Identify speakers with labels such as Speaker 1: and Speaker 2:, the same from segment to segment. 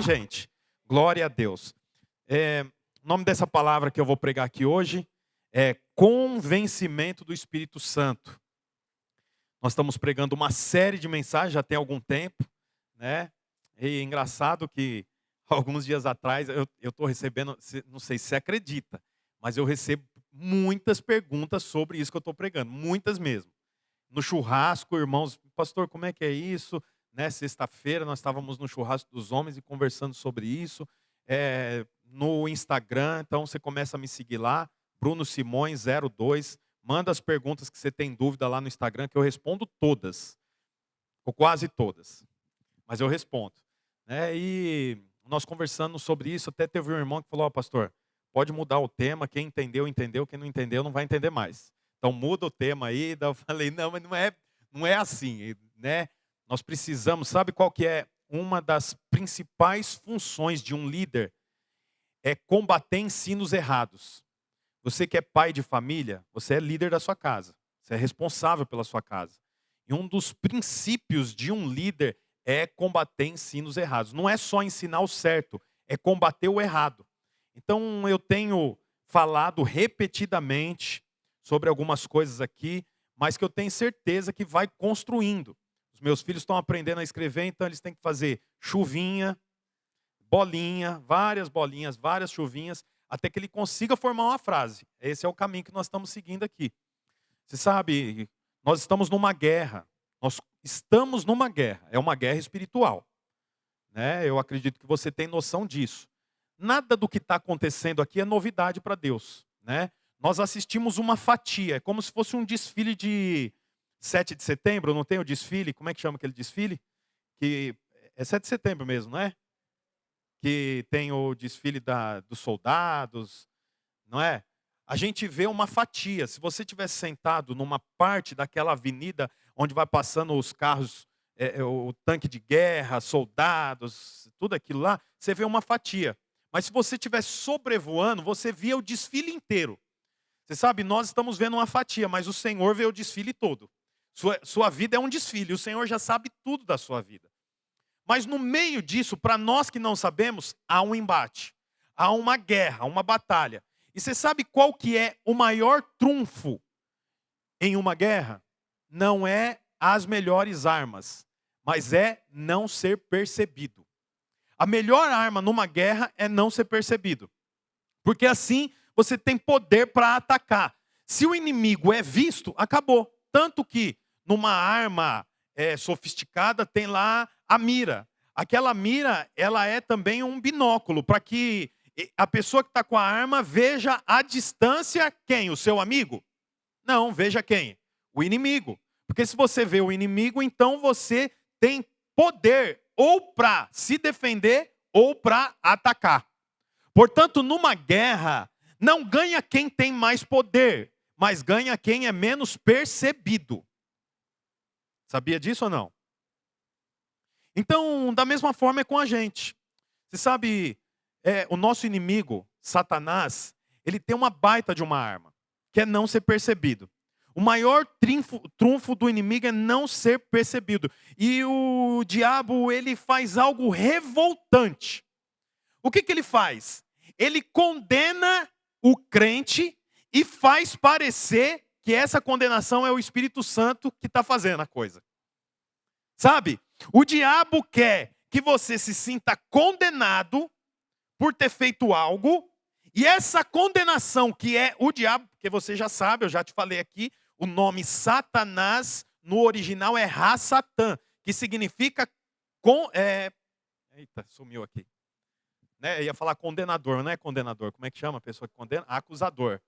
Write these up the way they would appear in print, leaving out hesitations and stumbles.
Speaker 1: Amém, gente? Glória a Deus. O nome dessa palavra que eu vou pregar aqui hoje é convencimento do Espírito Santo. Nós estamos pregando uma série de mensagens já tem algum tempo, né? E é engraçado que alguns dias atrás eu estou recebendo, não sei se você acredita, mas eu recebo muitas perguntas sobre isso que eu estou pregando, muitas mesmo. No churrasco, irmãos, pastor, como é que é isso? Né, sexta-feira nós estávamos no churrasco dos homens e conversando sobre isso. No Instagram, então você começa a me seguir lá, Bruno Simões 02. Manda as perguntas que você tem dúvida lá no Instagram, que eu respondo todas, ou quase todas, mas eu respondo. Né? E nós conversando sobre isso, até teve um irmão que falou, pastor, pode mudar o tema, quem entendeu, entendeu, quem não entendeu não vai entender mais. Então muda o tema aí. Daí eu falei, não, mas não é assim, né? Nós precisamos, sabe qual que é uma das principais funções de um líder? É combater ensinos errados. Você que é pai de família, você é líder da sua casa. Você é responsável pela sua casa. E um dos princípios de um líder é combater ensinos errados. Não é só ensinar o certo, é combater o errado. Então eu tenho falado repetidamente sobre algumas coisas aqui, mas que eu tenho certeza que vai construindo. Os meus filhos estão aprendendo a escrever, então eles têm que fazer chuvinha, bolinha, várias bolinhas, várias chuvinhas, até que ele consiga formar uma frase. Esse é o caminho que nós estamos seguindo aqui. Você sabe, nós estamos numa guerra. Nós estamos numa guerra. É uma guerra espiritual. Né? Eu acredito que você tem noção disso. Nada do que está acontecendo aqui é novidade para Deus. Né? Nós assistimos uma fatia. É como se fosse um desfile de 7 de setembro. Não tem o desfile? Como é que chama aquele desfile? Que é 7 de setembro mesmo, não é? Que tem o desfile dos soldados, não é? A gente vê uma fatia. Se você tivesse sentado numa parte daquela avenida onde vai passando os carros, o tanque de guerra, soldados, tudo aquilo lá, você vê uma fatia. Mas se você estivesse sobrevoando, você via o desfile inteiro. Você sabe, nós estamos vendo uma fatia, mas o Senhor vê o desfile todo. Sua vida é um desfile, o Senhor já sabe tudo da sua vida. Mas no meio disso, para nós que não sabemos, há um embate, há uma guerra, uma batalha. E você sabe qual que é o maior trunfo em uma guerra? Não é as melhores armas, mas é não ser percebido. A melhor arma numa guerra é não ser percebido. Porque assim você tem poder para atacar. Se o inimigo é visto, acabou. Tanto que numa arma sofisticada tem lá a mira. Aquela mira, ela é também um binóculo, para que a pessoa que está com a arma veja à distância quem? O seu amigo? Não, veja quem? O inimigo. Porque se você vê o inimigo, então você tem poder ou para se defender ou para atacar. Portanto, numa guerra, não ganha quem tem mais poder, mas ganha quem é menos percebido. Sabia disso ou não? Então, da mesma forma é com a gente. Você sabe, o nosso inimigo, Satanás, ele tem uma baita de uma arma, que é não ser percebido. O maior trunfo do inimigo é não ser percebido. E o diabo, ele faz algo revoltante. O que ele faz? Ele condena o crente e faz parecer que essa condenação é o Espírito Santo que está fazendo a coisa. Sabe? O diabo quer que você se sinta condenado por ter feito algo, e essa condenação que é o diabo, porque você já sabe, eu já te falei aqui, o nome Satanás no original é Ra-Satã, que significa eita, sumiu aqui. Né? Eu ia falar condenador, mas não é condenador. Como é que chama a pessoa que condena? Acusador.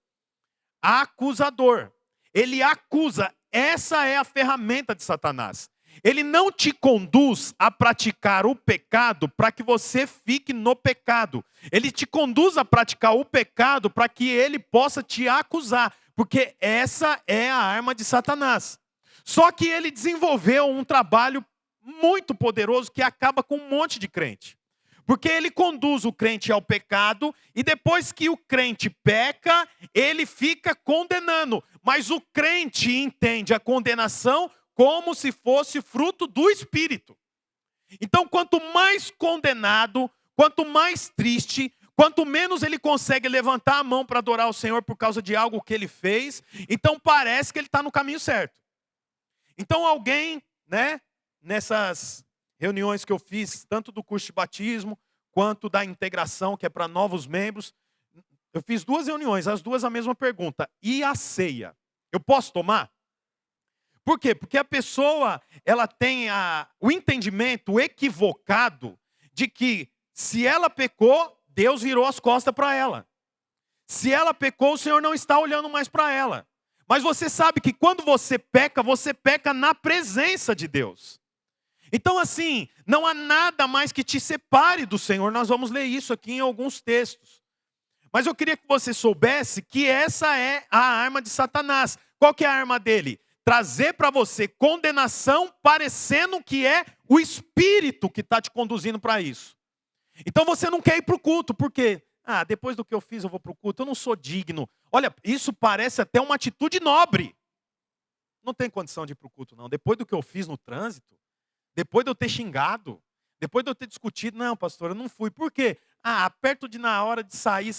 Speaker 1: Acusador. Ele acusa. Essa é a ferramenta de Satanás. Ele não te conduz a praticar o pecado para que você fique no pecado. Ele te conduz a praticar o pecado para que ele possa te acusar. Porque essa é a arma de Satanás. Só que ele desenvolveu um trabalho muito poderoso que acaba com um monte de crente. Porque ele conduz o crente ao pecado e depois que o crente peca, ele fica condenando. Mas o crente entende a condenação como se fosse fruto do Espírito. Então, quanto mais condenado, quanto mais triste, quanto menos ele consegue levantar a mão para adorar o Senhor por causa de algo que ele fez, então parece que ele está no caminho certo. Então alguém, né, nessas reuniões que eu fiz, tanto do curso de batismo, quanto da integração, que é para novos membros, eu fiz 2 reuniões, as 2 a mesma pergunta: e a ceia? Eu posso tomar? Por quê? Porque a pessoa, ela tem o entendimento equivocado de que se ela pecou, Deus virou as costas para ela. Se ela pecou, o Senhor não está olhando mais para ela. Mas você sabe que quando você peca na presença de Deus. Então assim, não há nada mais que te separe do Senhor. Nós vamos ler isso aqui em alguns textos. Mas eu queria que você soubesse que essa é a arma de Satanás. Qual que é a arma dele? Trazer para você condenação, parecendo que é o Espírito que está te conduzindo para isso. Então você não quer ir para o culto, por quê? Depois do que eu fiz eu vou para o culto, eu não sou digno. Olha, isso parece até uma atitude nobre. Não tem condição de ir para o culto não. Depois do que eu fiz no trânsito, depois de eu ter xingado, depois de eu ter discutido, não, pastor, eu não fui. Por quê? Perto de na hora de sair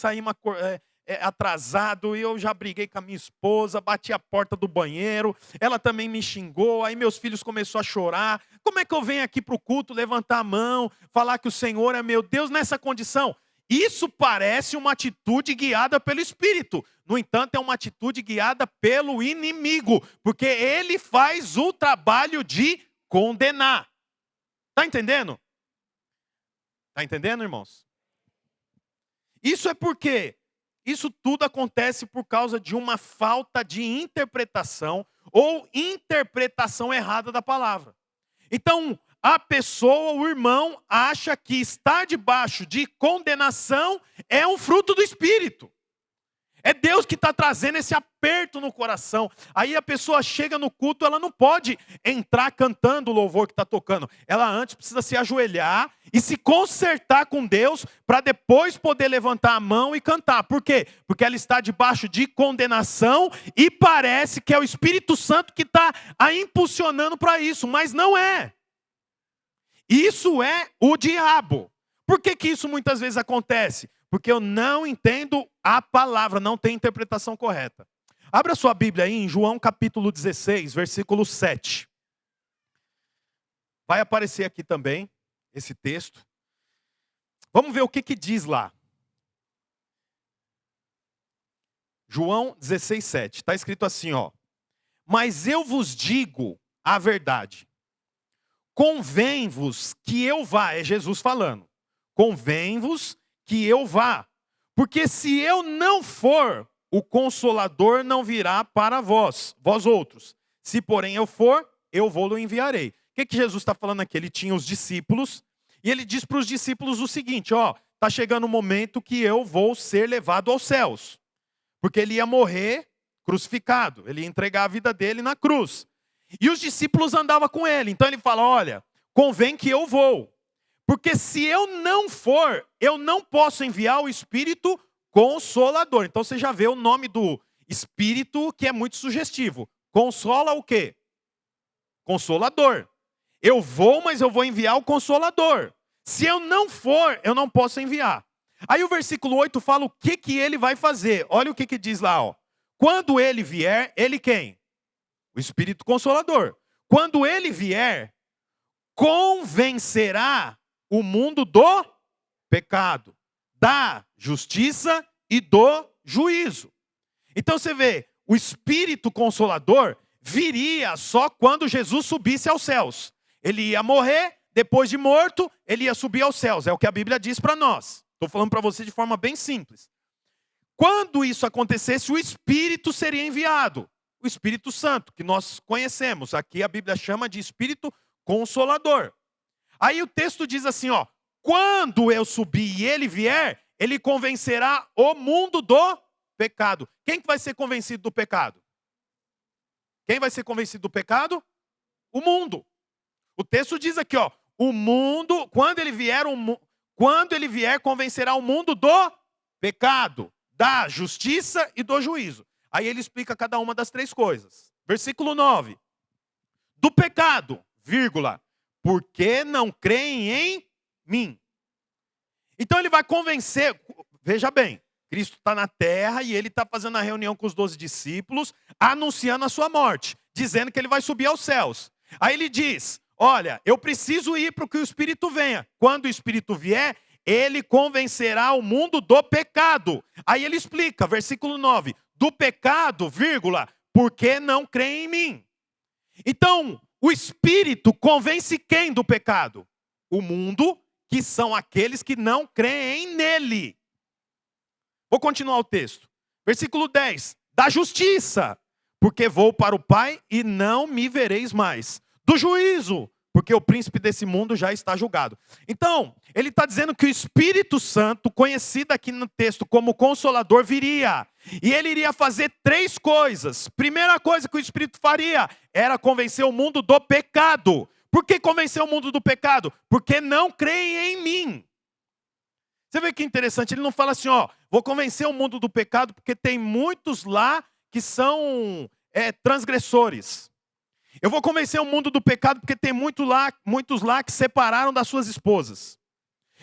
Speaker 1: atrasado, e eu já briguei com a minha esposa, bati a porta do banheiro, ela também me xingou, aí meus filhos começaram a chorar. Como é que eu venho aqui para o culto, levantar a mão, falar que o Senhor é meu Deus nessa condição? Isso parece uma atitude guiada pelo Espírito. No entanto, é uma atitude guiada pelo inimigo, porque ele faz o trabalho de condenar. Está entendendo? Está entendendo, irmãos? Isso é porque isso tudo acontece por causa de uma falta de interpretação ou interpretação errada da palavra. Então, a pessoa, o irmão, acha que estar debaixo de condenação é um fruto do Espírito. É Deus que está trazendo esse aperto no coração. Aí a pessoa chega no culto, ela não pode entrar cantando o louvor que está tocando. Ela antes precisa se ajoelhar e se consertar com Deus para depois poder levantar a mão e cantar. Por quê? Porque ela está debaixo de condenação e parece que é o Espírito Santo que está a impulsionando para isso, mas não é. Isso é o diabo. Por que isso muitas vezes acontece? Porque eu não entendo a palavra, não tem interpretação correta. Abra sua Bíblia aí em João capítulo 16, versículo 7. Vai aparecer aqui também esse texto. Vamos ver o que diz lá. João 16, 7. Está escrito assim, ó. Mas eu vos digo a verdade. Convém-vos que eu vá. É Jesus falando. Convém-vos que eu vá. Porque se eu não for, o Consolador não virá para vós outros. Se porém eu for, eu vou-lo enviarei. O que Jesus está falando aqui? Ele tinha os discípulos, e ele diz para os discípulos o seguinte, está chegando o momento que eu vou ser levado aos céus. Porque ele ia morrer crucificado, ele ia entregar a vida dele na cruz. E os discípulos andavam com ele, então ele fala, olha, convém que eu vou. Porque se eu não for, eu não posso enviar o Espírito Consolador. Então você já vê o nome do Espírito que é muito sugestivo. Consola o quê? Consolador. Eu vou, mas eu vou enviar o Consolador. Se eu não for, eu não posso enviar. Aí o versículo 8 fala o que ele vai fazer. Olha o que diz lá, ó. Quando ele vier, ele quem? O Espírito Consolador. Quando ele vier, convencerá o mundo do pecado, da justiça e do juízo. Então você vê, o Espírito Consolador viria só quando Jesus subisse aos céus. Ele ia morrer, depois de morto, ele ia subir aos céus. É o que a Bíblia diz para nós. Estou falando para você de forma bem simples. Quando isso acontecesse, o Espírito seria enviado. O Espírito Santo, que nós conhecemos. Aqui a Bíblia chama de Espírito Consolador. Aí o texto diz assim, ó. Quando eu subir e ele vier, ele convencerá o mundo do pecado. Quem que vai ser convencido do pecado? Quem vai ser convencido do pecado? O mundo. O texto diz aqui, ó. O mundo, quando ele vier, convencerá o mundo do pecado, da justiça e do juízo. Aí ele explica cada uma das 3 coisas. Versículo 9. Do pecado, vírgula, porque não creem em mim. Então ele vai convencer, veja bem, Cristo está na terra e ele está fazendo a reunião com os 12 discípulos, anunciando a sua morte, dizendo que ele vai subir aos céus. Aí ele diz, olha, eu preciso ir para que o Espírito venha. Quando o Espírito vier, ele convencerá o mundo do pecado. Aí ele explica, versículo 9, do pecado, vírgula, porque não creem em mim. Então, o Espírito convence quem do pecado? O mundo, que são aqueles que não creem nele. Vou continuar o texto. Versículo 10. Da justiça, porque vou para o Pai e não me vereis mais. Do juízo, porque o príncipe desse mundo já está julgado. Então, ele está dizendo que o Espírito Santo, conhecido aqui no texto como Consolador, viria. E ele iria fazer 3 coisas. Primeira coisa que o Espírito faria era convencer o mundo do pecado. Por que convencer o mundo do pecado? Porque não creem em mim. Você vê que interessante, ele não fala assim, ó, vou convencer o mundo do pecado porque tem muitos lá que são transgressores. Eu vou convencer o mundo do pecado porque tem muitos lá que separaram das suas esposas.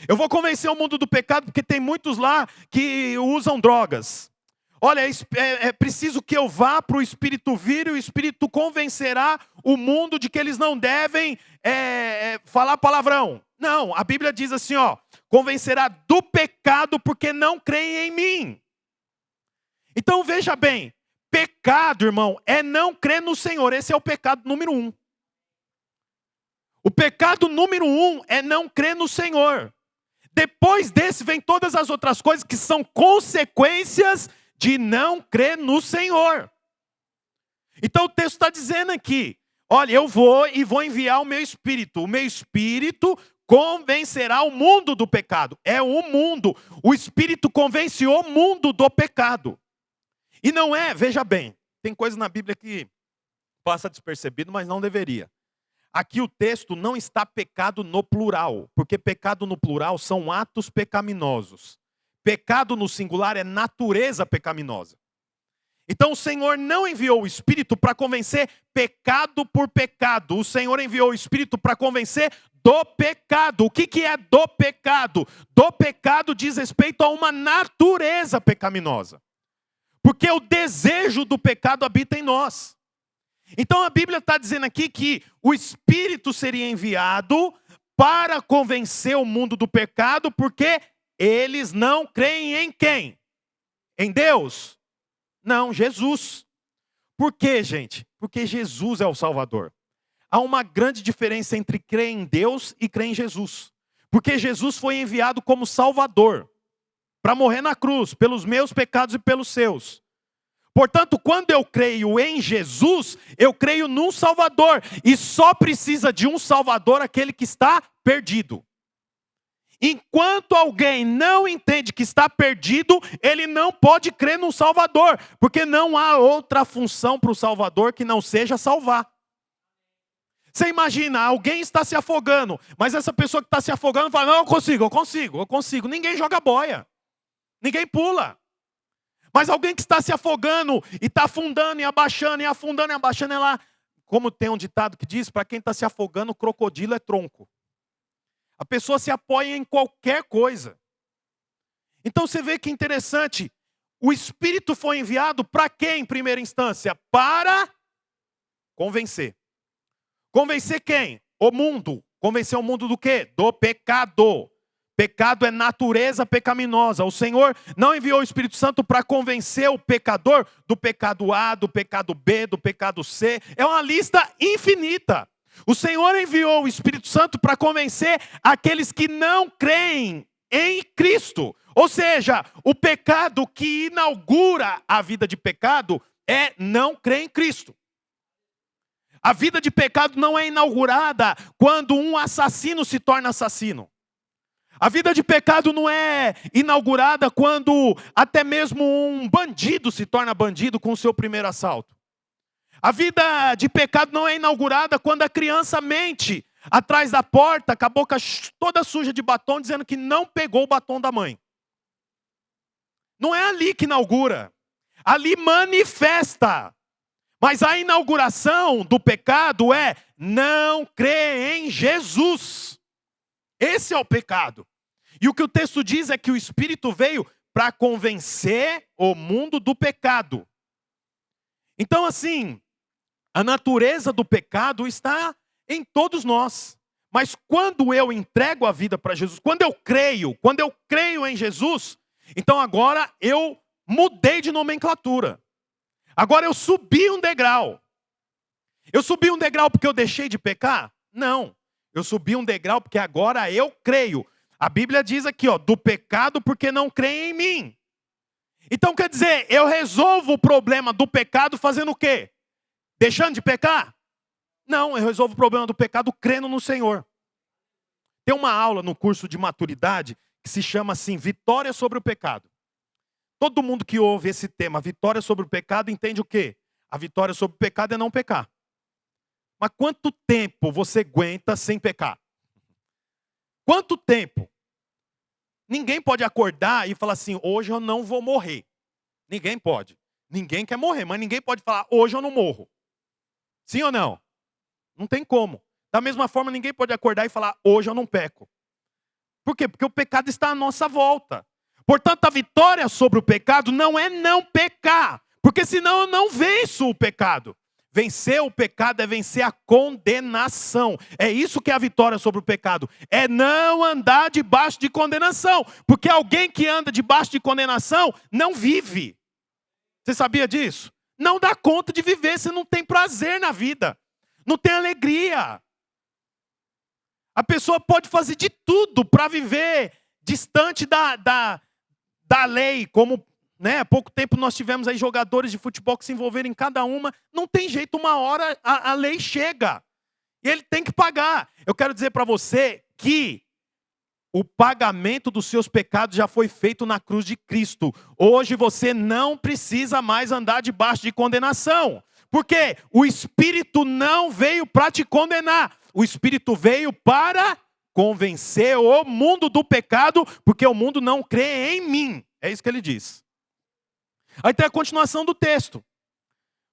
Speaker 1: Eu vou convencer o mundo do pecado porque tem muitos lá que usam drogas. Olha, é preciso que eu vá para o Espírito vir e o Espírito convencerá o mundo de que eles não devem falar palavrão. Não, a Bíblia diz assim, ó, convencerá do pecado porque não creem em mim. Então veja bem, pecado, irmão, é não crer no Senhor. Esse é o pecado número 1. O pecado número 1 é não crer no Senhor. Depois desse vem todas as outras coisas que são consequências de não crer no Senhor. Então o texto está dizendo aqui, olha, eu vou enviar o meu Espírito. O meu Espírito convencerá o mundo do pecado. É o mundo. O Espírito convence o mundo do pecado. E não é, veja bem, tem coisa na Bíblia que passa despercebido, mas não deveria. Aqui o texto não está pecado no plural, porque pecado no plural são atos pecaminosos. Pecado no singular é natureza pecaminosa. Então o Senhor não enviou o Espírito para convencer pecado por pecado. O Senhor enviou o Espírito para convencer do pecado. O que é do pecado? Do pecado diz respeito a uma natureza pecaminosa. Porque o desejo do pecado habita em nós. Então a Bíblia está dizendo aqui que o Espírito seria enviado para convencer o mundo do pecado, porque eles não creem em quem? Em Deus? Não, Jesus. Por quê, gente? Porque Jesus é o Salvador. Há uma grande diferença entre crer em Deus e crer em Jesus. Porque Jesus foi enviado como Salvador, para morrer na cruz, pelos meus pecados e pelos seus. Portanto, quando eu creio em Jesus, eu creio num Salvador. E só precisa de um Salvador aquele que está perdido. Enquanto alguém não entende que está perdido, ele não pode crer num Salvador. Porque não há outra função para o Salvador que não seja salvar. Você imagina, alguém está se afogando, mas essa pessoa que está se afogando fala, não, eu consigo. Ninguém joga boia. Ninguém pula. Mas alguém que está se afogando e está afundando e abaixando, e afundando e abaixando, ela, como tem um ditado que diz, para quem está se afogando, crocodilo é tronco. A pessoa se apoia em qualquer coisa. Então você vê que interessante, o Espírito foi enviado para quê em primeira instância? Para convencer. Convencer quem? O mundo. Convencer o mundo do quê? Do pecado. Pecado é natureza pecaminosa. O Senhor não enviou o Espírito Santo para convencer o pecador do pecado A, do pecado B, do pecado C. É uma lista infinita. O Senhor enviou o Espírito Santo para convencer aqueles que não creem em Cristo. Ou seja, o pecado que inaugura a vida de pecado é não crer em Cristo. A vida de pecado não é inaugurada quando um assassino se torna assassino. A vida de pecado não é inaugurada quando até mesmo um bandido se torna bandido com o seu primeiro assalto. A vida de pecado não é inaugurada quando a criança mente atrás da porta, com a boca toda suja de batom, dizendo que não pegou o batom da mãe. Não é ali que inaugura. Ali manifesta. Mas a inauguração do pecado é não crer em Jesus. Esse é o pecado. E o que o texto diz é que o Espírito veio para convencer o mundo do pecado. Então, assim, a natureza do pecado está em todos nós. Mas quando eu entrego a vida para Jesus, quando eu creio em Jesus, então agora eu mudei de nomenclatura. Agora eu subi um degrau. Eu subi um degrau porque eu deixei de pecar? Não. Eu subi um degrau porque agora eu creio. A Bíblia diz aqui, ó, do pecado porque não creem em mim. Então quer dizer, eu resolvo o problema do pecado fazendo o quê? Deixando de pecar? Não, eu resolvo o problema do pecado crendo no Senhor. Tem uma aula no curso de maturidade que se chama assim, Vitória sobre o Pecado. Todo mundo que ouve esse tema, vitória sobre o pecado, entende o quê? A vitória sobre o pecado é não pecar. Mas quanto tempo você aguenta sem pecar? Quanto tempo? Ninguém pode acordar e falar assim, hoje eu não vou morrer. Ninguém pode. Ninguém quer morrer, mas ninguém pode falar, hoje eu não morro. Sim ou não? Não tem como. Da mesma forma, ninguém pode acordar e falar, hoje eu não peco. Por quê? Porque o pecado está à nossa volta. Portanto, a vitória sobre o pecado não é não pecar. Porque senão eu não venço o pecado. Vencer o pecado é vencer a condenação. É isso que é a vitória sobre o pecado. É não andar debaixo de condenação. Porque alguém que anda debaixo de condenação não vive. Você sabia disso? Não dá conta de viver, você não tem prazer na vida. Não tem alegria. A pessoa pode fazer de tudo para viver distante da lei, como... Há pouco tempo nós tivemos aí jogadores de futebol que se envolveram em cada uma. Não tem jeito, uma hora a lei chega. E ele tem que pagar. Eu quero dizer para você que o pagamento dos seus pecados já foi feito na cruz de Cristo. Hoje você não precisa mais andar debaixo de condenação. Porque o Espírito não veio para te condenar. O Espírito veio para convencer o mundo do pecado, porque o mundo não crê em mim. É isso que ele diz. Aí tem a continuação do texto.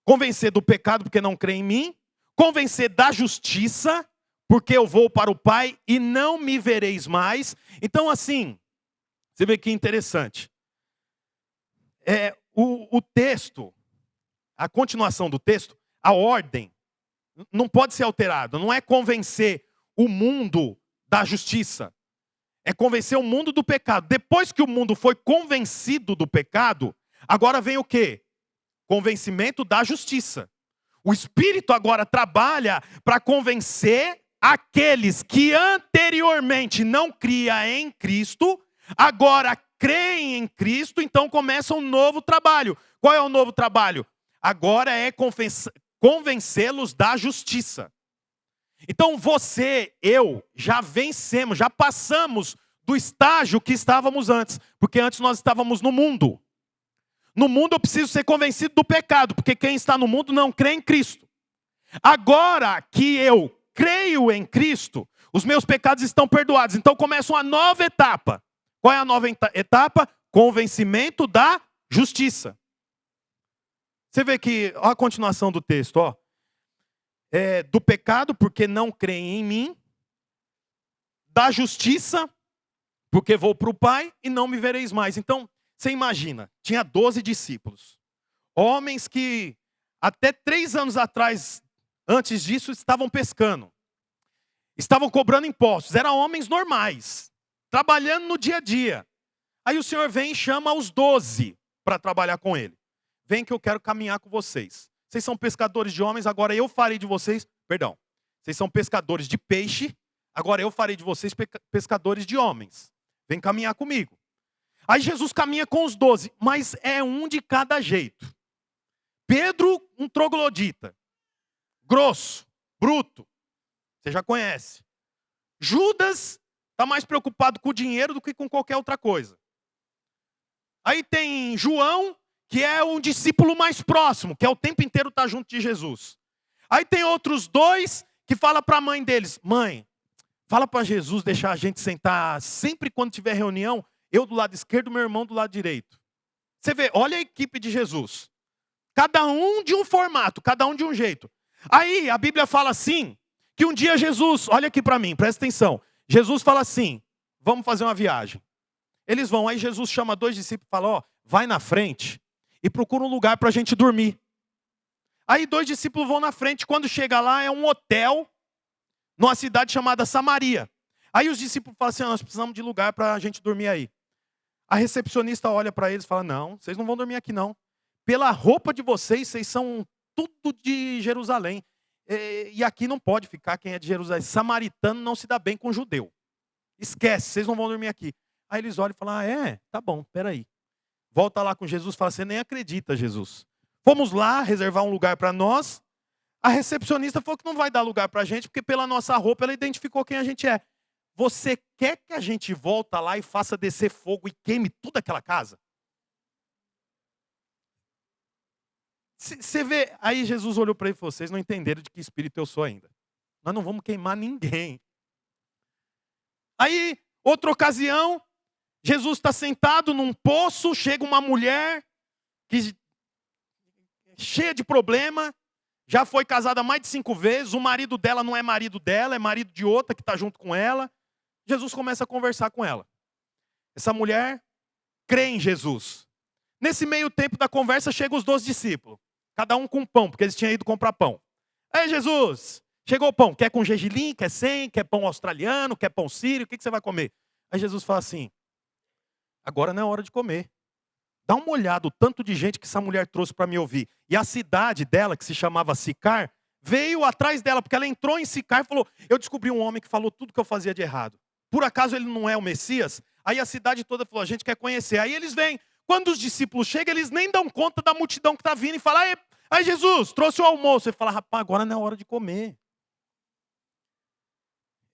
Speaker 1: Convencer do pecado porque não crê em mim. Convencer da justiça, porque eu vou para o Pai e não me vereis mais. Então assim, você vê que interessante. O texto, a continuação do texto, a ordem, não pode ser alterada. Não é convencer o mundo da justiça. É convencer o mundo do pecado. Depois que o mundo foi convencido do pecado, agora vem o quê? Convencimento da justiça. O Espírito agora trabalha para convencer aqueles que anteriormente não criam em Cristo, agora creem em Cristo, então começa um novo trabalho. Qual é o novo trabalho? Agora é convencê-los da justiça. Então você, eu, já vencemos, já passamos do estágio que estávamos antes. Porque antes nós estávamos no mundo. No mundo eu preciso ser convencido do pecado, porque quem está no mundo não crê em Cristo. Agora que eu creio em Cristo, os meus pecados estão perdoados. Então começa uma nova etapa. Qual é a nova etapa? Convencimento da justiça. Você vê que, olha a continuação do texto, ó. Do pecado, porque não creem em mim. Da justiça, porque vou para o Pai e não me vereis mais. Então, você imagina, tinha 12 discípulos. Homens que até 3 anos atrás, antes disso, estavam pescando. Estavam cobrando impostos. Eram homens normais, trabalhando no dia a dia. Aí o Senhor vem e chama os 12 para trabalhar com Ele. Vem que eu quero caminhar com vocês. Vocês são pescadores de homens, agora eu farei de vocês... Perdão. Vocês são pescadores de peixe, agora eu farei de vocês pescadores de homens. Vem caminhar comigo. Aí Jesus caminha com os 12, mas é um de cada jeito. Pedro, um troglodita. Grosso, bruto. Você já conhece. Judas está mais preocupado com o dinheiro do que com qualquer outra coisa. Aí tem João, que é um discípulo mais próximo, que é o tempo inteiro estar junto de Jesus. Aí tem outros 2 que falam para a mãe deles, mãe, fala para Jesus deixar a gente sentar sempre quando tiver reunião, eu do lado esquerdo, meu irmão do lado direito. Você vê, olha a equipe de Jesus. Cada um de um formato, cada um de um jeito. Aí a Bíblia fala assim, que um dia Jesus, olha aqui para mim, presta atenção. Jesus fala assim, vamos fazer uma viagem. Eles vão, aí Jesus chama 2 discípulos e fala, ó, vai na frente e procura um lugar para a gente dormir. Aí 2 discípulos vão na frente, quando chega lá é um hotel, numa cidade chamada Samaria. Aí os discípulos falam assim, nós precisamos de lugar para a gente dormir aí. A recepcionista olha para eles e fala, não, vocês não vão dormir aqui não. Pela roupa de vocês, vocês são tudo de Jerusalém. E aqui não pode ficar quem é de Jerusalém. Samaritano não se dá bem com judeu. Esquece, vocês não vão dormir aqui. Aí eles olham e falam, tá bom, peraí. Volta lá com Jesus e fala, você nem acredita, Jesus. Fomos lá reservar um lugar para nós. A recepcionista falou que não vai dar lugar para a gente, porque pela nossa roupa ela identificou quem a gente é. Você quer que a gente volta lá e faça descer fogo e queime toda aquela casa? Você vê, aí Jesus olhou para ele e falou, vocês não entenderam de que espírito eu sou ainda. Nós não vamos queimar ninguém. Aí, outra ocasião, Jesus está sentado num poço, chega uma mulher cheia de problema, já foi casada mais de 5 vezes, o marido dela não é marido dela, é marido de outra que está junto com ela. Jesus começa a conversar com ela. Essa mulher crê em Jesus. Nesse meio tempo da conversa, chegam os 12 discípulos. Cada um com pão, porque eles tinham ido comprar pão. Aí Jesus, chegou o pão. Quer com gergelim, quer sem, quer pão australiano, quer pão sírio, o que você vai comer? Aí Jesus fala assim, agora não é hora de comer. Dá uma olhada o tanto de gente que essa mulher trouxe para me ouvir. E a cidade dela, que se chamava Sicar, veio atrás dela, porque ela entrou em Sicar e falou, eu descobri um homem que falou tudo que eu fazia de errado. Por acaso ele não é o Messias? Aí a cidade toda falou, a gente quer conhecer. Aí eles vêm. Quando os discípulos chegam, eles nem dão conta da multidão que está vindo e falam, aí Jesus, trouxe o almoço. Ele fala, rapaz, agora não é hora de comer.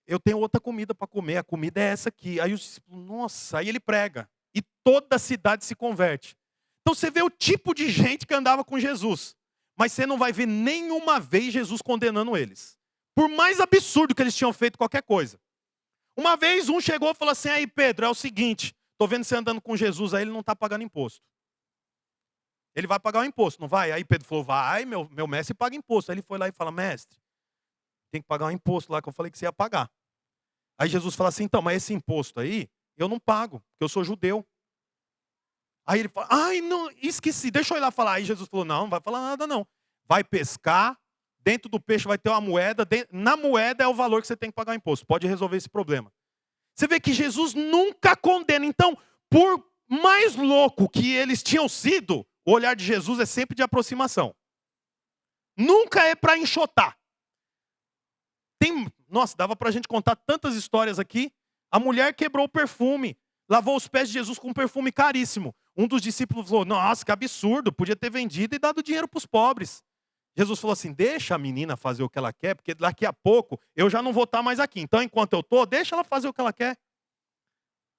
Speaker 1: Eu tenho outra comida para comer, a comida é essa aqui. Aí os discípulos, nossa, aí ele prega. E toda a cidade se converte. Então você vê o tipo de gente que andava com Jesus. Mas você não vai ver nenhuma vez Jesus condenando eles. Por mais absurdo que eles tinham feito qualquer coisa. Uma vez um chegou e falou assim, aí Pedro, é o seguinte, estou vendo você andando com Jesus, aí ele não está pagando imposto. Ele vai pagar o imposto, não vai? Aí Pedro falou, vai, meu mestre paga imposto. Aí ele foi lá e fala, mestre, tem que pagar um imposto lá que eu falei que você ia pagar. Aí Jesus fala assim, então, mas esse imposto aí, eu não pago, porque eu sou judeu. Aí ele fala, ai, não, esqueci, deixa eu ir lá falar. Aí Jesus falou, não vai falar nada não. Vai pescar, dentro do peixe vai ter uma moeda, na moeda é o valor que você tem que pagar o imposto. Pode resolver esse problema. Você vê que Jesus nunca condena. Então, por mais louco que eles tinham sido, o olhar de Jesus é sempre de aproximação. Nunca é para enxotar. Nossa, dava para a gente contar tantas histórias aqui. A mulher quebrou o perfume, lavou os pés de Jesus com um perfume caríssimo. Um dos discípulos falou, nossa, que absurdo, podia ter vendido e dado dinheiro para os pobres. Jesus falou assim, deixa a menina fazer o que ela quer, porque daqui a pouco eu já não vou estar mais aqui. Então, enquanto eu estou, deixa ela fazer o que ela quer.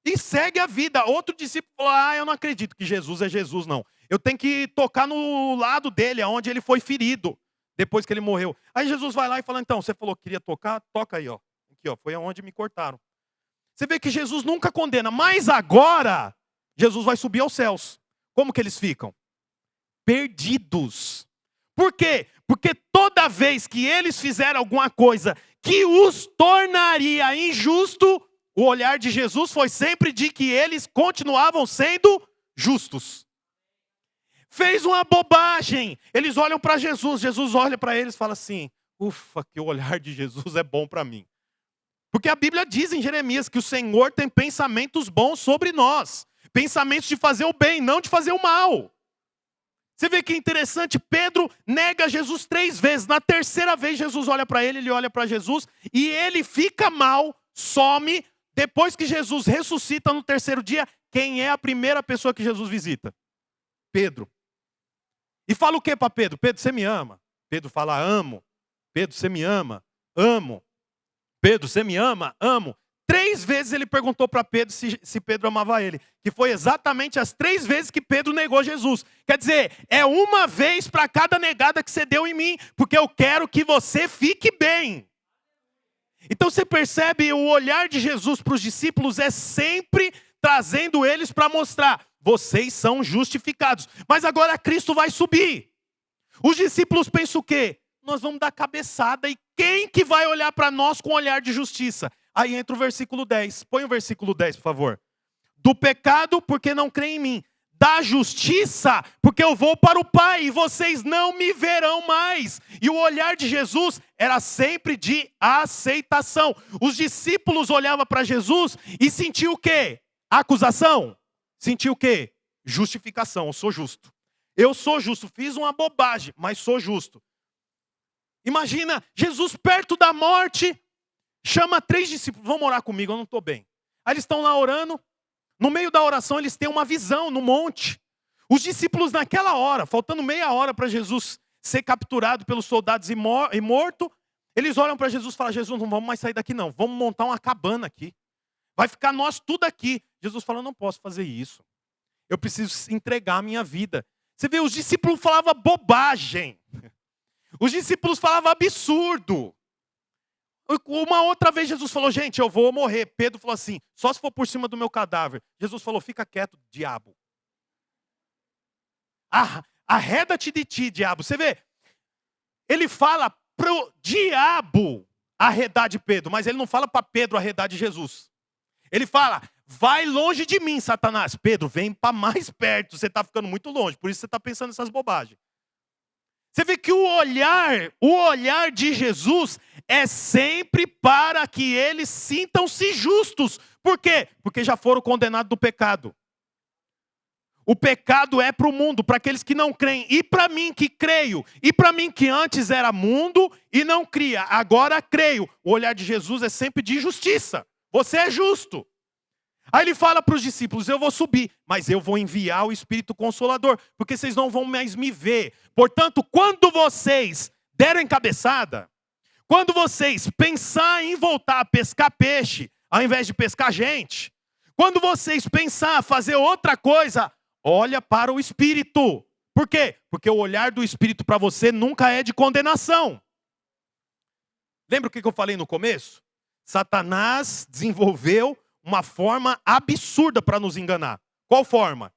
Speaker 1: E segue a vida. Outro discípulo falou, eu não acredito que Jesus é Jesus, não. Eu tenho que tocar no lado dele, onde ele foi ferido, depois que ele morreu. Aí Jesus vai lá e fala, então, você falou que queria tocar? Toca aí, ó. Aqui, ó, foi aonde me cortaram. Você vê que Jesus nunca condena, mas agora, Jesus vai subir aos céus. Como que eles ficam? Perdidos. Por quê? Porque toda vez que eles fizeram alguma coisa que os tornaria injusto, o olhar de Jesus foi sempre de que eles continuavam sendo justos. Fez uma bobagem, eles olham para Jesus, Jesus olha para eles e fala assim, ufa, que o olhar de Jesus é bom para mim. Porque a Bíblia diz em Jeremias que o Senhor tem pensamentos bons sobre nós. Pensamentos de fazer o bem, não de fazer o mal. Você vê que é interessante, Pedro nega Jesus 3 vezes. Na terceira vez Jesus olha para ele olha para Jesus e ele fica mal, some. Depois que Jesus ressuscita no terceiro dia, quem é a primeira pessoa que Jesus visita? Pedro. E fala o que para Pedro? Pedro, você me ama? Pedro fala, amo. Pedro, você me ama? Amo. Pedro, você me ama? Amo. 3 vezes ele perguntou para Pedro se Pedro amava ele. Que foi exatamente as 3 vezes que Pedro negou Jesus. Quer dizer, é uma vez para cada negada que você deu em mim. Porque eu quero que você fique bem. Então você percebe, o olhar de Jesus para os discípulos é sempre trazendo eles para mostrar. Vocês são justificados. Mas agora Cristo vai subir. Os discípulos pensam o quê? nós vamos dar cabeçada. E quem que vai olhar para nós com um olhar de justiça? Aí entra o versículo 10. Põe o versículo 10, por favor. Do pecado, porque não creem em mim. Da justiça, porque eu vou para o Pai e vocês não me verão mais. E o olhar de Jesus era sempre de aceitação. Os discípulos olhavam para Jesus e sentiam o quê? Acusação. Sentiam o quê? Justificação. Eu sou justo. Eu sou justo. Fiz uma bobagem, mas sou justo. Imagina, Jesus perto da morte, chama 3 discípulos. Vão orar comigo, eu não estou bem. Aí eles estão lá orando. No meio da oração, eles têm uma visão no monte. Os discípulos, naquela hora, faltando meia hora para Jesus ser capturado pelos soldados e morto, eles olham para Jesus e falam: Jesus, não vamos mais sair daqui não. Vamos montar uma cabana aqui. Vai ficar nós tudo aqui. Jesus fala: não posso fazer isso. Eu preciso entregar a minha vida. Você vê, os discípulos falavam bobagem. Os discípulos falavam absurdo. Uma outra vez Jesus falou: gente, eu vou morrer. Pedro falou assim: só se for por cima do meu cadáver. Jesus falou: fica quieto, diabo. Arreda-te de ti, diabo. Você vê, ele fala pro diabo arredar de Pedro, mas ele não fala para Pedro arredar de Jesus. Ele fala: vai longe de mim, Satanás. Pedro, vem para mais perto, você está ficando muito longe, por isso você está pensando nessas bobagens. Você vê que o olhar de Jesus é sempre para que eles sintam-se justos. Por quê? Porque já foram condenados do pecado. O pecado é para o mundo, para aqueles que não creem. E para mim que creio. E para mim que antes era mundo e não cria. Agora creio. O olhar de Jesus é sempre de justiça. Você é justo. Aí ele fala para os discípulos: eu vou subir, mas eu vou enviar o Espírito Consolador, porque vocês não vão mais me ver. Portanto, quando vocês derem cabeçada, quando vocês pensarem em voltar a pescar peixe, ao invés de pescar gente, quando vocês pensarem fazer outra coisa, olha para o Espírito. Por quê? Porque o olhar do Espírito para você nunca é de condenação. Lembra o que eu falei no começo? Satanás desenvolveu uma forma absurda para nos enganar. Qual forma?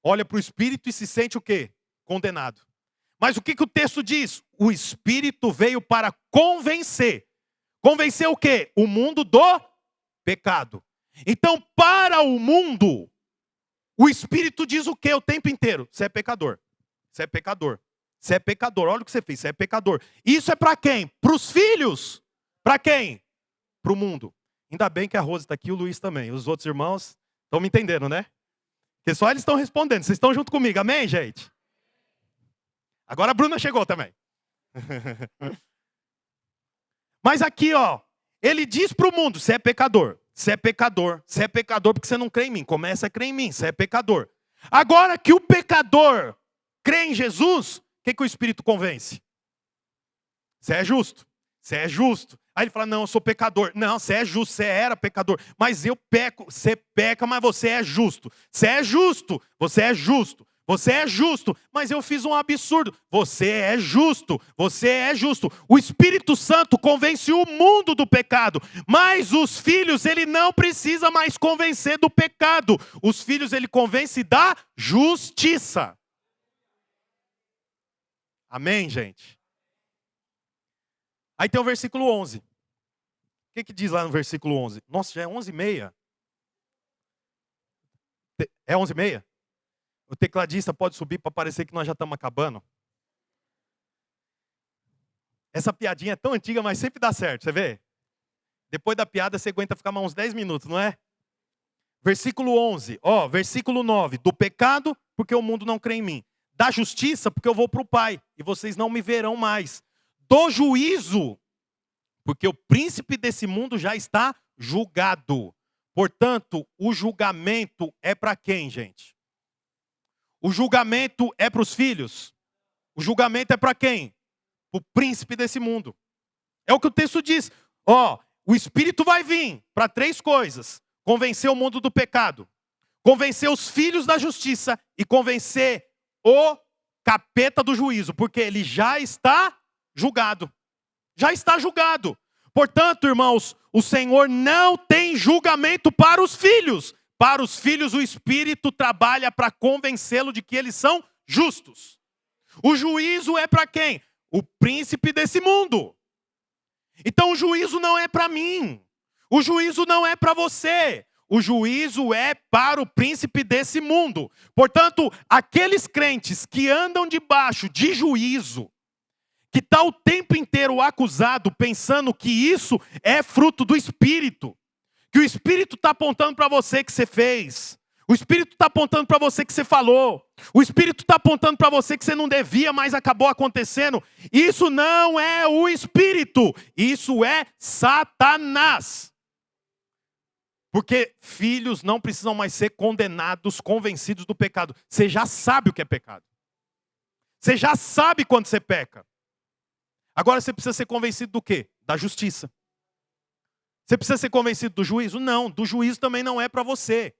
Speaker 1: Olha para o Espírito e se sente o quê? Condenado. Mas o que o texto diz? O Espírito veio para convencer. Convencer o quê? O mundo do pecado. Então, para o mundo, o Espírito diz o quê o tempo inteiro? Você é pecador. Você é pecador. Você é pecador. Olha o que você fez. Você é pecador. Isso é para quem? Para os filhos. Para quem? Para o mundo. Ainda bem que a Rosa está aqui e o Luiz também. Os outros irmãos estão me entendendo, né? Porque só eles estão respondendo. Vocês estão junto comigo, amém, gente? Agora a Bruna chegou também. Mas aqui, ó, ele diz para o mundo: você é pecador. Você é pecador. Você é pecador porque você não crê em mim. Começa a crer em mim. Você é pecador. Agora que o pecador crê em Jesus, o que o Espírito convence? Você é justo. Você é justo. Aí ele fala: não, eu sou pecador. Não, você é justo, você era pecador. Mas eu peco. Você peca, mas você é justo. Você é justo. Você é justo. Você é justo. Mas eu fiz um absurdo. Você é justo. Você é justo. O Espírito Santo convence o mundo do pecado. Mas os filhos, ele não precisa mais convencer do pecado. Os filhos, ele convence da justiça. Amém, gente? Aí tem o versículo 11. O que diz lá no versículo 11? Nossa, já é 11h30. É 11h30? O tecladista pode subir para parecer que nós já estamos acabando. Essa piadinha é tão antiga, mas sempre dá certo, você vê? Depois da piada você aguenta ficar mais uns 10 minutos, não é? Versículo 11, ó, versículo 9. Do pecado, porque o mundo não crê em mim. Da justiça, porque eu vou para o Pai, e vocês não me verão mais. Do juízo, porque o príncipe desse mundo já está julgado. Portanto, o julgamento é para quem, gente? O julgamento é para os filhos? O julgamento é para quem? Para o príncipe desse mundo. É o que o texto diz. Ó, o Espírito vai vir para 3 coisas: convencer o mundo do pecado, convencer os filhos da justiça e convencer o capeta do juízo, porque ele já está julgado. Já está julgado. Portanto, irmãos, o Senhor não tem julgamento para os filhos. Para os filhos, o Espírito trabalha para convencê-lo de que eles são justos. O juízo é para quem? o príncipe desse mundo. Então o juízo não é para mim. O juízo não é para você. O juízo é para o príncipe desse mundo. Portanto, aqueles crentes que andam debaixo de juízo, que está o tempo inteiro acusado, pensando que isso é fruto do Espírito, que o Espírito está apontando para você que você fez, o Espírito está apontando para você que você falou, o Espírito está apontando para você que você não devia, mas acabou acontecendo. Isso não é o Espírito, isso é Satanás. Porque filhos não precisam mais ser condenados, convencidos do pecado. Você já sabe o que é pecado. Você já sabe quando você peca. Agora você precisa ser convencido do quê? Da justiça. Você precisa ser convencido do juízo? Não, do juízo também não é para você.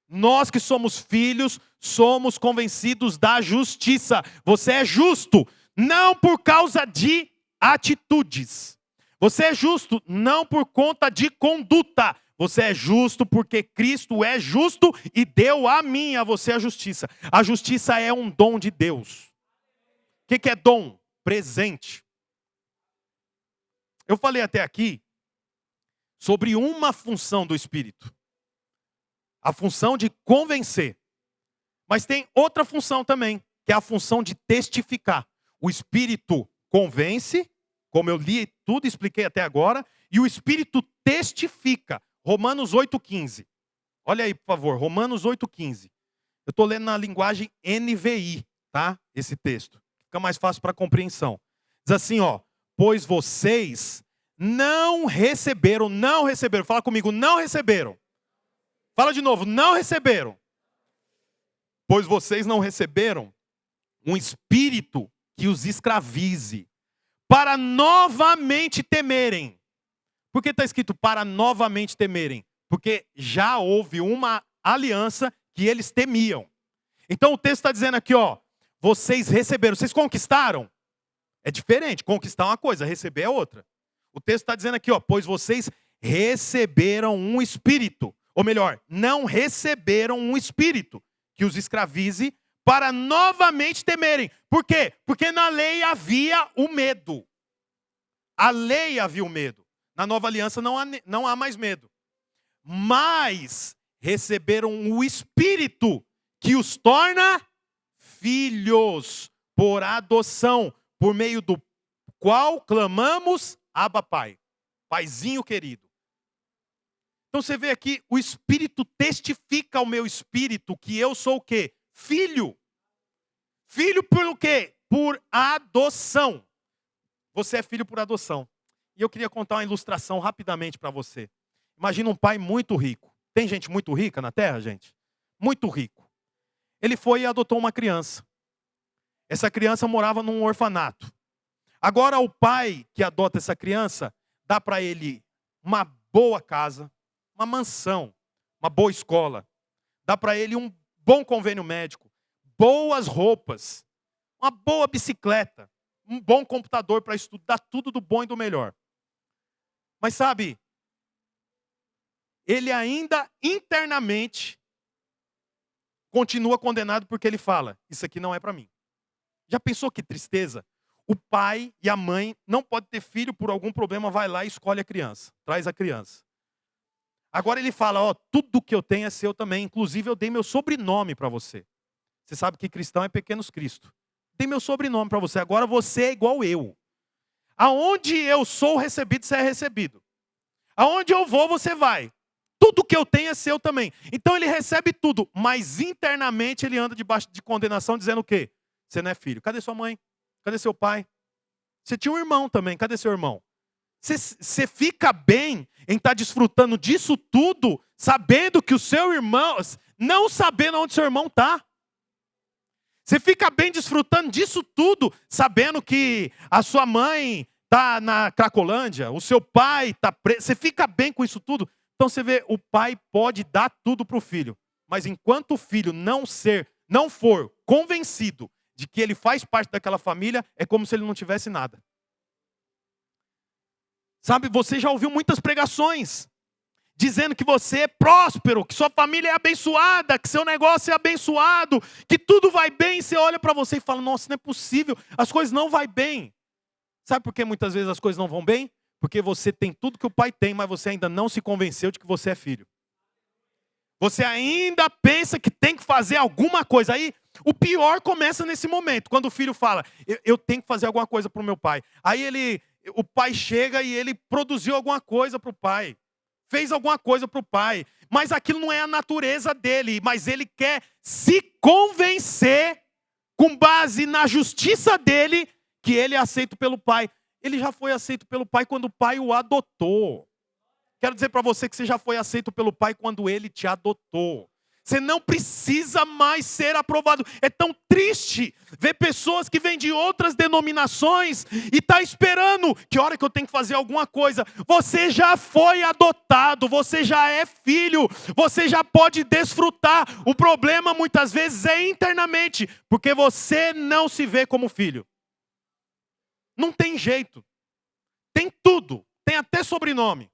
Speaker 1: Nós que somos filhos, somos convencidos da justiça. Você é justo, não por causa de atitudes. Você é justo, não por conta de conduta. Você é justo porque Cristo é justo e deu a mim e a você a justiça. A justiça é um dom de Deus. O que é dom? Presente. Eu falei até aqui sobre uma função do Espírito. A função de convencer. Mas tem outra função também, que é a função de testificar. O Espírito convence, como eu li tudo, expliquei até agora, e o Espírito testifica. Romanos 8,15. Olha aí, por favor, Romanos 8,15. Eu estou lendo na linguagem NVI, tá? Esse texto. Fica mais fácil para compreensão. Diz assim, ó. Pois vocês não receberam. Fala comigo, não receberam. Fala de novo, não receberam. Pois vocês não receberam um espírito que os escravize, para novamente temerem. Por que está escrito para novamente temerem? Porque já houve uma aliança que eles temiam. Então o texto está dizendo aqui, ó, vocês receberam, vocês conquistaram? É diferente, conquistar é uma coisa, receber é outra. O texto está dizendo aqui, ó, pois vocês receberam um espírito, ou melhor, não receberam um espírito que os escravize para novamente temerem. Por quê? Porque na lei havia o medo. A lei havia o medo. Na nova aliança não há mais medo. Mas receberam o Espírito que os torna filhos por adoção, por meio do qual clamamos, Abba Pai. Paizinho querido. Então você vê aqui, o Espírito testifica ao meu espírito que eu sou o quê? Filho. Filho por quê? Por adoção. Você é filho por adoção. E eu queria contar uma ilustração rapidamente para você. Imagina um pai muito rico. Tem gente muito rica na terra, gente? Muito rico. Ele foi e adotou uma criança. Essa criança morava num orfanato. Agora o pai que adota essa criança dá para ele uma boa casa, uma mansão, uma boa escola. Dá para ele um bom convênio médico, boas roupas, uma boa bicicleta, um bom computador para estudar tudo do bom e do melhor. Mas sabe, ele ainda internamente continua condenado porque ele fala, isso aqui não é para mim. Já pensou que tristeza? O pai e a mãe não podem ter filho por algum problema, vai lá e escolhe a criança, traz a criança. Agora ele fala, ó, tudo que eu tenho é seu também, inclusive eu dei meu sobrenome para você. Você sabe que cristão é pequenos Cristo. Dei meu sobrenome para você, agora você é igual eu. Aonde eu sou recebido, você é recebido. Aonde eu vou, você vai. Tudo que eu tenho é seu também. Então ele recebe tudo, mas internamente ele anda debaixo de condenação, dizendo o quê? Você não é filho. Cadê sua mãe? Cadê seu pai? Você tinha um irmão também, cadê seu irmão? Você fica bem em estar desfrutando disso tudo, sabendo que o seu irmão, não sabendo onde seu irmão está. Você fica bem desfrutando disso tudo, sabendo que a sua mãe está na Cracolândia, o seu pai está preso. Você fica bem com isso tudo. Então você vê, o pai pode dar tudo para o filho. Mas enquanto o filho não for convencido de que ele faz parte daquela família, é como se ele não tivesse nada. Sabe, você já ouviu muitas pregações. dizendo que você é próspero, que sua família é abençoada, que seu negócio é abençoado, que tudo vai bem. Você olha para você e fala, nossa, não é possível, as coisas não vão bem. Sabe por que muitas vezes as coisas não vão bem? Porque você tem tudo que o pai tem, mas você ainda não se convenceu de que você é filho. Você ainda pensa que tem que fazer alguma coisa. Aí o pior começa nesse momento, quando o filho fala, eu tenho que fazer alguma coisa para o meu pai. Aí o pai chega e ele produziu alguma coisa para o pai. Fez alguma coisa para o pai. Mas aquilo não é a natureza dele. Mas ele quer se convencer, com base na justiça dele, que ele é aceito pelo pai. Ele já foi aceito pelo pai quando o pai o adotou. Quero dizer para você que você já foi aceito pelo pai quando ele te adotou. Você não precisa mais ser aprovado. É tão triste ver pessoas que vêm de outras denominações e tá esperando que hora que eu tenho que fazer alguma coisa. Você já foi adotado, você já é filho, você já pode desfrutar. O problema muitas vezes é internamente, porque você não se vê como filho. Não tem jeito. Tem tudo, tem até sobrenome.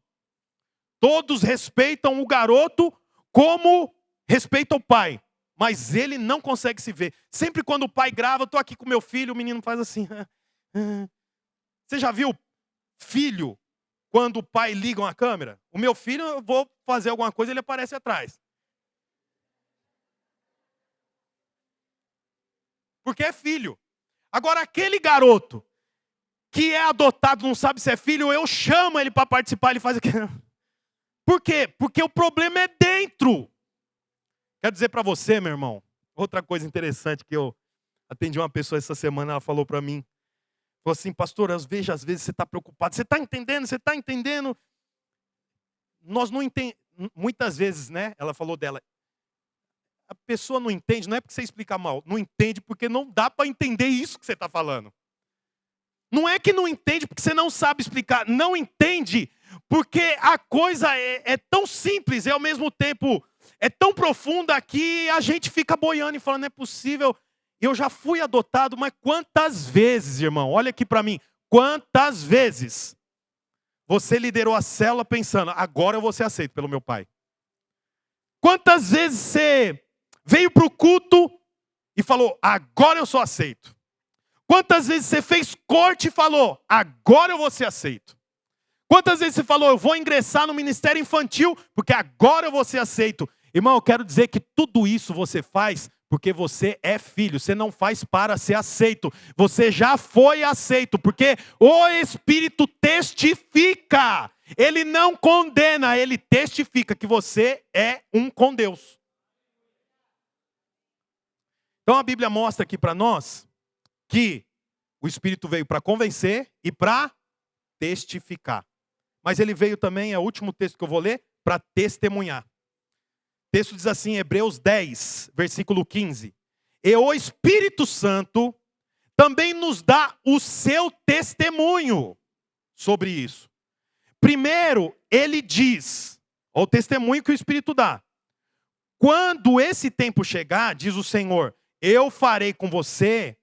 Speaker 1: Todos respeitam o garoto como respeita o pai, mas ele não consegue se ver. Sempre quando o pai grava, eu estou aqui com meu filho, o menino faz assim. Você já viu filho quando o pai liga uma câmera? O meu filho, eu vou fazer alguma coisa, ele aparece atrás. Porque é filho. Agora, aquele garoto que é adotado, não sabe se é filho, eu chamo ele para participar, ele faz aquilo. Por quê? Porque o problema é dentro. Quero dizer para você, meu irmão, outra coisa interessante que eu atendi uma pessoa essa semana, ela falou para mim, falou assim, pastor, às vezes você está preocupado, você está entendendo, você está entendendo? Nós não entendemos, muitas vezes, né, ela falou dela, a pessoa não entende, não é porque você explica mal, não entende porque não dá para entender isso que você está falando. Não é que não entende porque você não sabe explicar, não entende porque a coisa é tão simples e ao mesmo tempo é tão profunda que a gente fica boiando e falando, não é possível, eu já fui adotado, mas quantas vezes, irmão, olha aqui para mim, quantas vezes você liderou a célula pensando, agora eu vou ser aceito pelo meu pai? Quantas vezes você veio para o culto e falou, agora eu sou aceito? Quantas vezes você fez corte e falou, agora eu vou ser aceito? Quantas vezes você falou, eu vou ingressar no ministério infantil, porque agora eu vou ser aceito? Irmão, eu quero dizer que tudo isso você faz porque você é filho. Você não faz para ser aceito. Você já foi aceito, porque o Espírito testifica. Ele não condena, ele testifica que você é um com Deus. Então a Bíblia mostra aqui para nós que o Espírito veio para convencer e para testificar. Mas ele veio também, é o último texto que eu vou ler, para testemunhar. O texto diz assim, Hebreus 10, versículo 15. E o Espírito Santo também nos dá o seu testemunho sobre isso. Primeiro, ele diz, o testemunho que o Espírito dá. Quando esse tempo chegar, diz o Senhor, eu farei com você,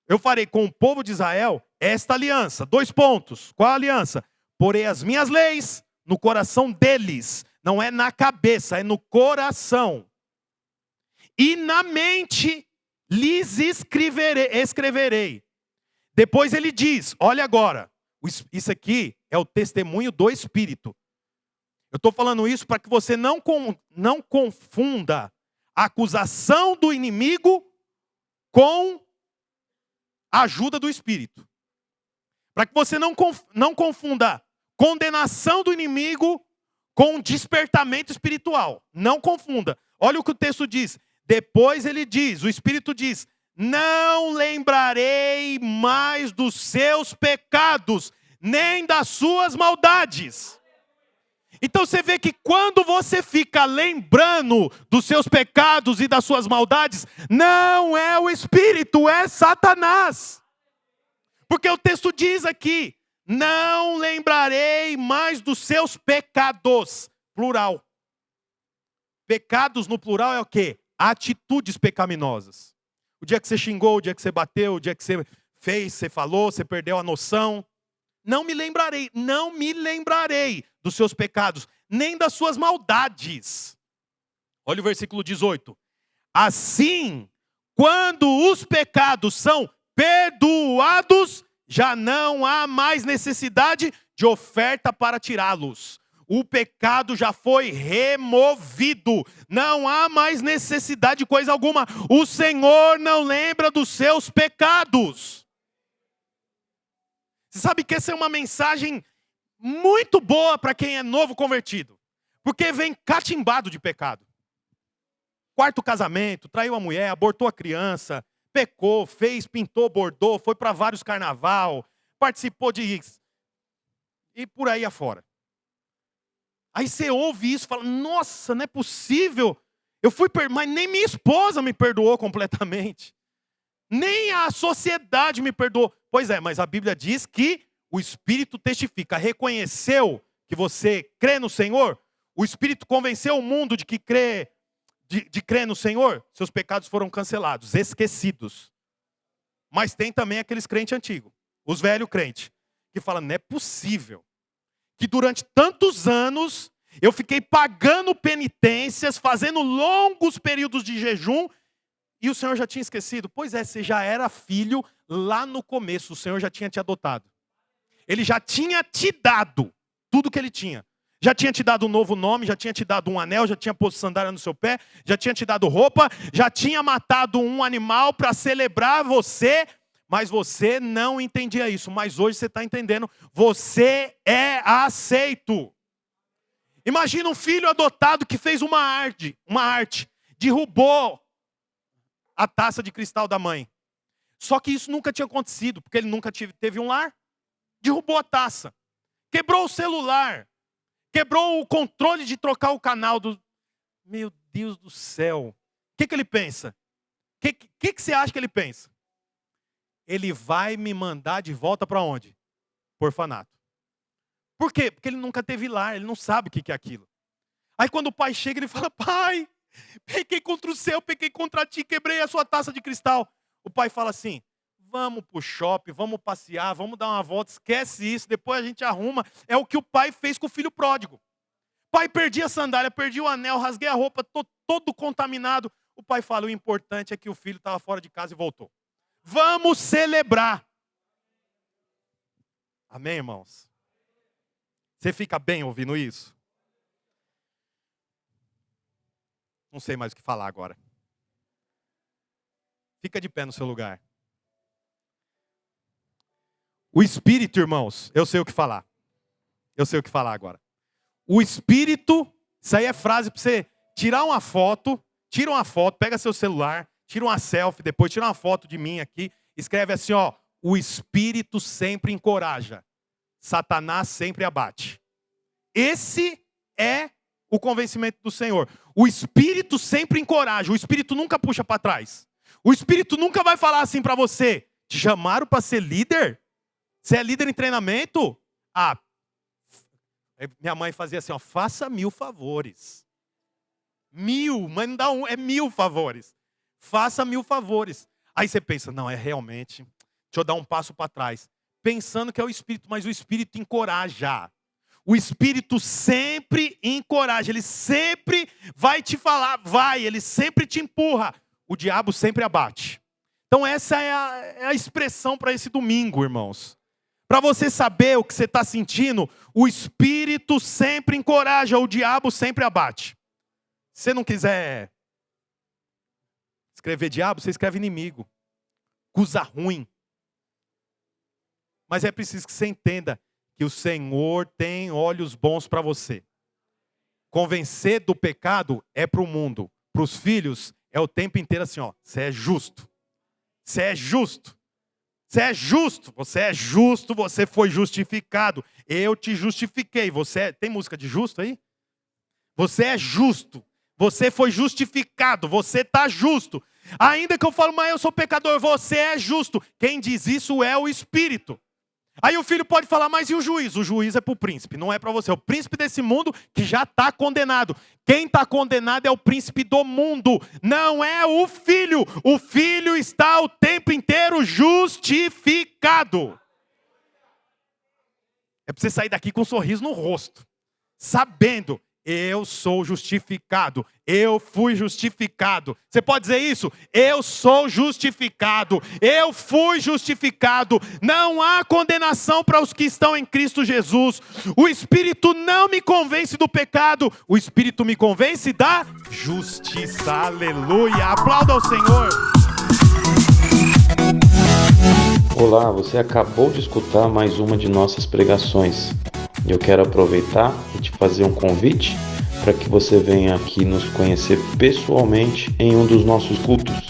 Speaker 1: eu farei com o povo de Israel esta aliança. 2 pontos. Qual a aliança? Porei as minhas leis no coração deles. Não é na cabeça, é no coração. E na mente lhes escreverei. Depois ele diz, olha agora, isso aqui é o testemunho do Espírito. Eu estou falando isso para que você não confunda a acusação do inimigo com a ajuda do Espírito. Para que você não confunda condenação do inimigo com despertamento espiritual. Não confunda. Olha o que o texto diz. Depois ele diz, o Espírito diz, não lembrarei mais dos seus pecados, nem das suas maldades. Então você vê que quando você fica lembrando dos seus pecados e das suas maldades, não é o Espírito, é Satanás. Porque o texto diz aqui, não lembrarei mais dos seus pecados, plural. Pecados no plural é o quê? Atitudes pecaminosas. O dia que você xingou, o dia que você bateu, o dia que você fez, você falou, você perdeu a noção. não me lembrarei dos seus pecados, nem das suas maldades. Olha o versículo 18. Assim, quando os pecados são perdoados, já não há mais necessidade de oferta para tirá-los. O pecado já foi removido. Não há mais necessidade de coisa alguma. O Senhor não lembra dos seus pecados. Você sabe que essa é uma mensagem muito boa para quem é novo convertido. Porque vem catimbado de pecado. Quarto casamento, traiu a mulher, abortou a criança, pecou, fez, pintou, bordou, foi para vários carnaval, participou de... e por aí afora. Aí você ouve isso e fala, nossa, não é possível. Mas nem minha esposa me perdoou completamente. Nem a sociedade me perdoou. Pois é, mas a Bíblia diz que o Espírito testifica. Reconheceu que você crê no Senhor? O Espírito convenceu o mundo de que crê, de crer no Senhor? Seus pecados foram cancelados, esquecidos. Mas tem também aqueles crentes antigos, os velhos crentes, que falam, não é possível que durante tantos anos eu fiquei pagando penitências, fazendo longos períodos de jejum, e o Senhor já tinha esquecido. Pois é, você já era filho lá no começo, o Senhor já tinha te adotado. Ele já tinha te dado tudo que ele tinha. Já tinha te dado um novo nome, já tinha te dado um anel, já tinha posto sandália no seu pé, já tinha te dado roupa, já tinha matado um animal para celebrar você, mas você não entendia isso. Mas hoje você está entendendo, você é aceito. Imagina um filho adotado que fez uma arte, derrubou a taça de cristal da mãe. Só que isso nunca tinha acontecido, porque ele nunca teve um lar. Derrubou a taça, quebrou o celular, quebrou o controle de trocar o canal do... Meu Deus do céu. O que ele pensa? O que você acha que ele pensa? Ele vai me mandar de volta para onde? Por orfanato. Por quê? Porque ele nunca teve lar, ele não sabe o que é aquilo. Aí quando o pai chega, ele fala, pai, pequei contra o céu, pequei contra ti, quebrei a sua taça de cristal. O pai fala assim, vamos pro shopping, vamos passear, vamos dar uma volta, esquece isso, depois a gente arruma. É o que o pai fez com o filho pródigo. Pai, perdi a sandália, perdi o anel, rasguei a roupa, tô todo contaminado. O pai fala, o importante é que o filho estava fora de casa e voltou. Vamos celebrar. Amém, irmãos? Você fica bem ouvindo isso? Não sei mais o que falar agora. Fica de pé no seu lugar. O Espírito, irmãos, eu sei o que falar. Eu sei o que falar agora. O Espírito, isso aí é frase para você tirar uma foto, tira uma foto, pega seu celular, tira uma selfie, depois tira uma foto de mim aqui, escreve assim, ó, o Espírito sempre encoraja, Satanás sempre abate. Esse é o convencimento do Senhor. O Espírito sempre encoraja, o Espírito nunca puxa para trás. O Espírito nunca vai falar assim para você, te chamaram para ser líder? Você é líder em treinamento? Ah, minha mãe fazia assim, ó, faça 1000 favores. 1000, mas não dá um, é 1000 favores. Faça 1000 favores. Aí você pensa, não, é realmente, deixa eu dar um passo para trás. Pensando que é o Espírito, mas o Espírito encoraja. O Espírito sempre encoraja, ele sempre vai te falar, vai, ele sempre te empurra. O diabo sempre abate. Então essa é a expressão para esse domingo, irmãos. Para você saber o que você está sentindo, o Espírito sempre encoraja, o diabo sempre abate. Se você não quiser escrever diabo, você escreve inimigo. Coisa ruim. Mas é preciso que você entenda que o Senhor tem olhos bons para você. Convencer do pecado é para o mundo. Para os filhos é o tempo inteiro assim, ó. Você é justo. Você é justo. Você é justo. Você é justo. Você foi justificado. Eu te justifiquei. Tem música de justo aí? Você é justo. Você foi justificado. Você está justo. Ainda que eu falo, mas eu sou pecador. Você é justo. Quem diz isso é o Espírito. Aí o filho pode falar, mas e o juiz? O juiz é para o príncipe, não é para você. É o príncipe desse mundo que já está condenado. Quem está condenado é o príncipe do mundo, não é o filho. O filho está o tempo inteiro justificado. É para você sair daqui com um sorriso no rosto, sabendo, eu sou justificado, eu fui justificado. Você pode dizer isso? Eu sou justificado, eu fui justificado. Não há condenação para os que estão em Cristo Jesus. O Espírito não me convence do pecado, o Espírito me convence da justiça. Aleluia, aplauda ao Senhor.
Speaker 2: Olá, você acabou de escutar mais uma de nossas pregações. Eu quero aproveitar e te fazer um convite para que você venha aqui nos conhecer pessoalmente em um dos nossos cultos.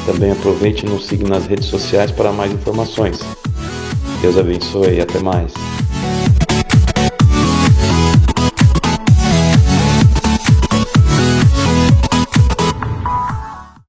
Speaker 2: Também aproveite e nos siga nas redes sociais para mais informações. Deus abençoe e até mais.